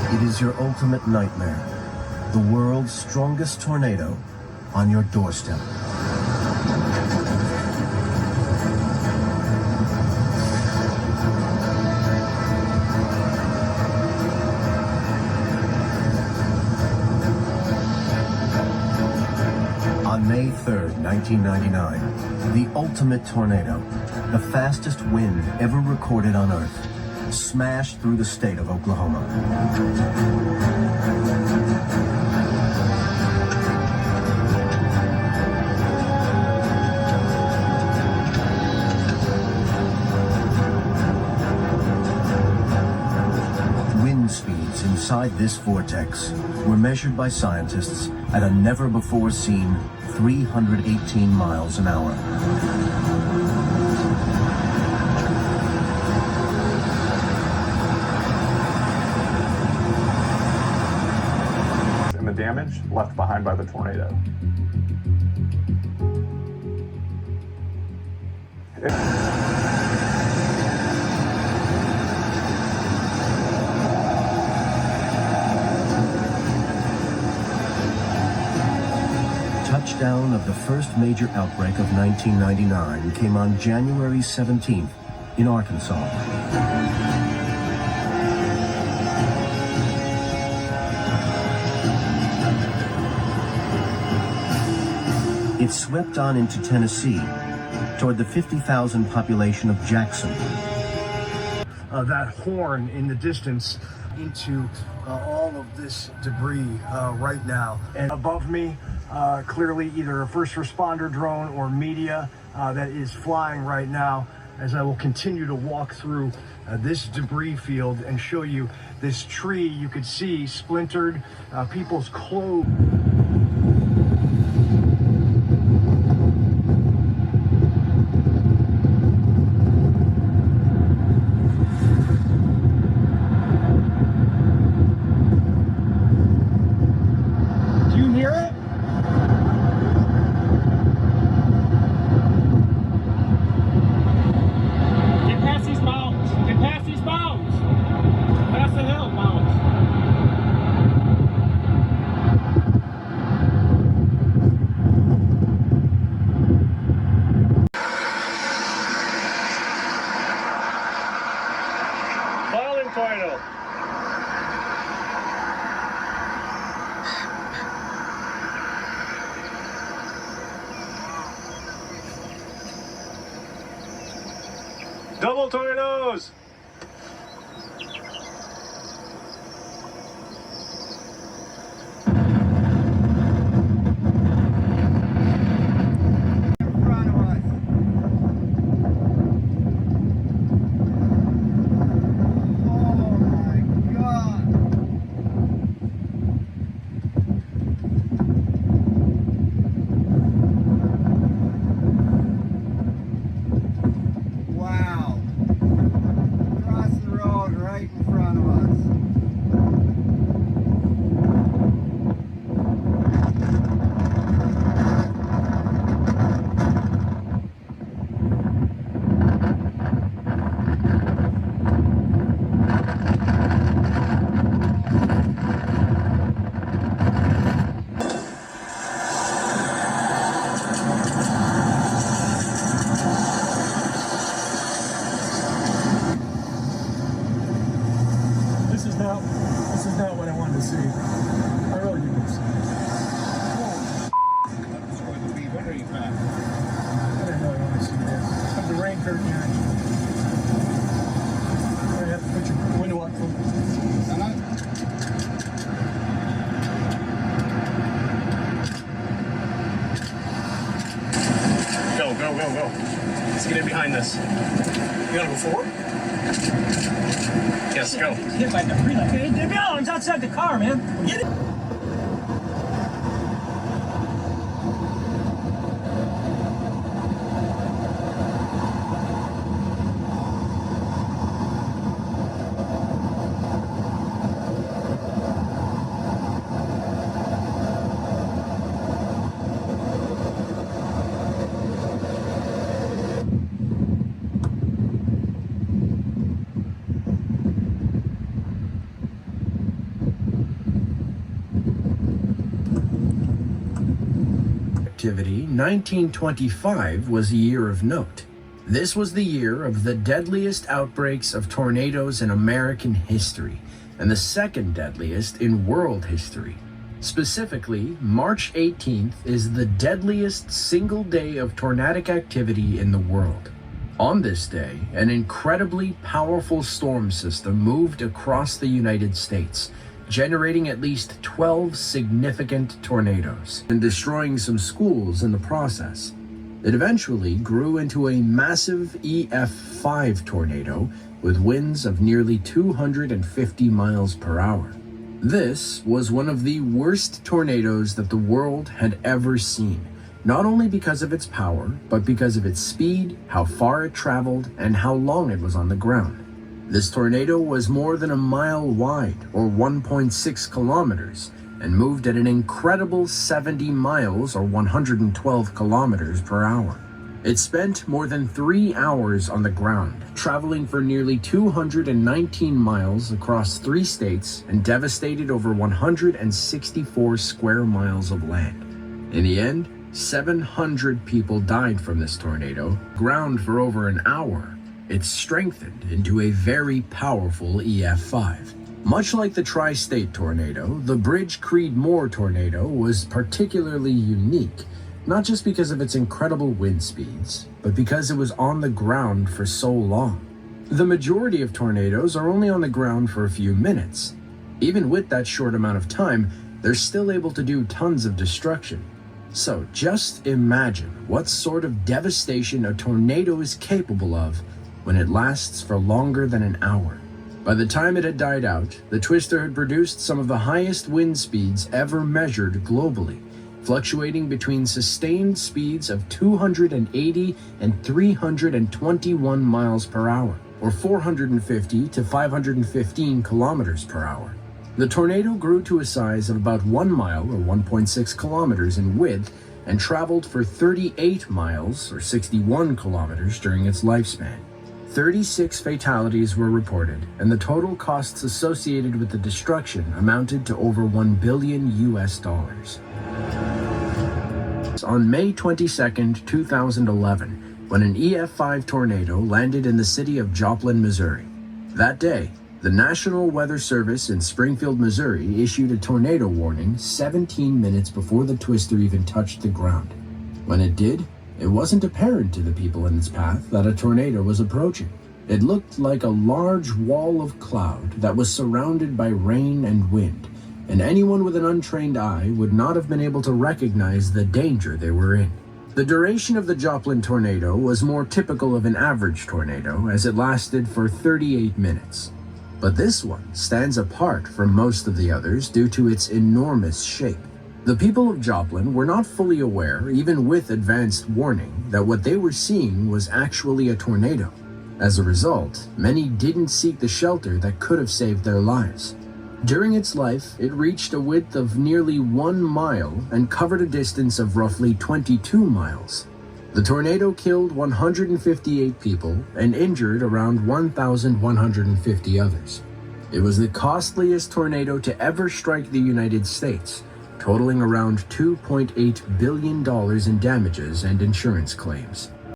It is your ultimate nightmare. The world's strongest tornado on your doorstep. On May 3rd, 1999, the ultimate tornado, the fastest wind ever recorded on Earth, smashed through the state of Oklahoma. Wind speeds inside this vortex were measured by scientists at a never-before-seen 318 miles an hour. And the damage left behind by the tornado. Touchdown of the first major outbreak of 1999 came on January 17th in Arkansas. It swept on into Tennessee toward the 50,000 population of Jackson. That horn in the distance into all of this debris right now. And above me, clearly either a first responder drone or media that is flying right now, as I will continue to walk through this debris field and show you this tree you could see splintered, people's clothes. Tornado. Double tornadoes. This is not what I wanted to see. I really didn't see this. What are you at? I didn't really want to see this. Have the rain curtain here. You have to put your window up. Go. Let's get in behind this. You wanna go forward? Yes, go. Hit by the tree like, hey, the balance outside the car, man. Get it. activity, 1925 was a year of note. This was the year of the deadliest outbreaks of tornadoes in American history, and the second deadliest in world history. Specifically, March 18th is the deadliest single day of tornadic activity in the world. On this day, an incredibly powerful storm system moved across the United States, generating at least 12 significant tornadoes and destroying some schools in the process. It eventually grew into a massive EF5 tornado with winds of nearly 250 miles per hour. This was one of the worst tornadoes that the world had ever seen, not only because of its power, but because of its speed, how far it traveled, and how long it was on the ground. This tornado was more than a mile wide, or 1.6 kilometers, and moved at an incredible 70 miles, or 112 kilometers per hour. It spent more than 3 hours on the ground, traveling for nearly 219 miles across 3 states and devastated over 164 square miles of land. In the end, 700 people died from this tornado. Ground for over an hour, it strengthened into a very powerful EF5. Much like the tri-state tornado, the Bridge Creed-Moore tornado was particularly unique, not just because of its incredible wind speeds, but because it was on the ground for so long. The majority of tornadoes are only on the ground for a few minutes. Even with that short amount of time, they're still able to do tons of destruction. So just imagine what sort of devastation a tornado is capable of when it lasts for longer than an hour. By the time it had died out, the twister had produced some of the highest wind speeds ever measured globally, fluctuating between sustained speeds of 280 and 321 miles per hour, or 450 to 515 kilometers per hour. The tornado grew to a size of about 1 mile, or 1.6 kilometers in width, and traveled for 38 miles, or 61 kilometers during its lifespan. 36 fatalities were reported, and the total costs associated with the destruction amounted to over $1 billion. On May 22, 2011, when an EF5 tornado landed in the city of Joplin, Missouri. That day, the National Weather Service in Springfield, Missouri issued a tornado warning 17 minutes before the twister even touched the ground. When it did, it wasn't apparent to the people in its path that a tornado was approaching. It looked like a large wall of cloud that was surrounded by rain and wind, and anyone with an untrained eye would not have been able to recognize the danger they were in. The duration of the Joplin tornado was more typical of an average tornado, as it lasted for 38 minutes. But this one stands apart from most of the others due to its enormous shape. The people of Joplin were not fully aware, even with advanced warning, that what they were seeing was actually a tornado. As a result, many didn't seek the shelter that could have saved their lives. During its life, it reached a width of nearly 1 mile and covered a distance of roughly 22 miles. The tornado killed 158 people and injured around 1,150 others. It was the costliest tornado to ever strike the United States, totaling around $2.8 billion in damages and insurance claims.